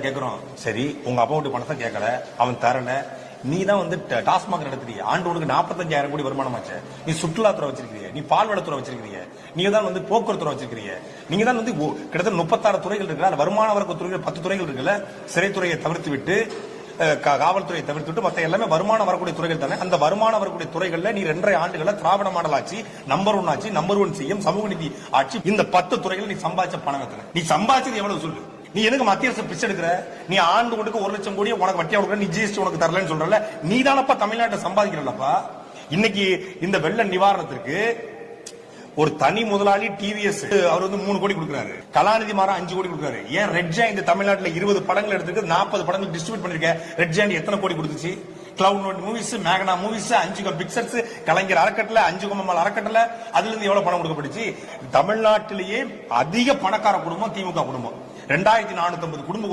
கேக்குறோம். சரி, உங்க அப்பா வீட்டு பணத்தை கேட்கல, அவன் தரல. நீ தான் வந்து டாஸ்மாக் நடத்துறீங்க. ஆண்டு உனக்கு 45,000 கோடி வருமானமாச்சு. நீ சுற்றுலாத்துறை வச்சிருக்கீங்க, நீ பால்வளத்துறை வச்சிருக்கீங்க, நீங்க தான் வந்து போக்குவரத்துறை வச்சிருக்கீங்க, நீங்க தான் வந்து கிட்டத்தட்ட 36 துறைகள் இருக்கு. வருமான வரக்கு துறைகள் 10 துறைகள் இருக்குல்ல. சிறைத்துறையை தவிர்த்து விட்டு, காவல்துறையை தவிர்த்து விட்டு மத்த எல்லாமே வருமானம் வரக்கூடிய துறைகள் தானே. அந்த வருமானம் வரக்கூடிய துறைகள்ல நீ 2.5 ஆண்டுகள திராவிட மாடல் ஆட்சி, நம்பர் 1 ஆட்சி, நம்பர் 1 சிஎம், சமூக நீதி ஆட்சி. இந்த 10 துறைகள் நீ சம்பாதிச்ச பணம் எத்தனை? நீ சம்பாதிச்சது எவ்வளவு சொல்லு? நீ எதுக்கு மத்திய அரசு பிச்சை எடுக்கிற? நீ ஆண்டு ஒன்றுக்கு 1 லட்சம் கோடி உனக்கு வட்டியா கொடுக்குற, நீ ஜிஎஸ்டி உனக்கு தரலன்னு சொல்றல. நீ தானப்பா தமிழ்நாட்டை சம்பாதிக்கிறல்லப்பா. இன்னைக்கு இந்த வெள்ள நிவாரணத்திற்கு ஒரு தனி முதலாளி டிவிஎஸ் அவர் வந்து 3 கோடி கொடுக்குறாரு. கலாநிதி மாறா 5 கோடி கொடுக்குறாரு. ஏன் ரெட் ஜாயிண்ட் தமிழ்நாட்டுல 20 படங்கள் எடுத்துருக்கு, 40 படங்கள் டிஸ்ட்ரிபியூட் பண்ணிருக்க. ரெட் ஜாயிண்ட் எத்தனை கோடி கொடுத்துச்சு? கிளவுட் நோட் மூவிஸ், மேகனா மூவிஸ், 5 பிக்சர்ஸ், கலைஞர் அறக்கட்டளை, 5 கம்மல் அறக்கட்டளை, அதுல இருந்து எவ்வளவு பணம் கொடுக்கப்பட்டுச்சு? தமிழ்நாட்டிலேயே அதிக பணக்கார குடும்பம் திமுக குடும்பம். 2450 குடும்ப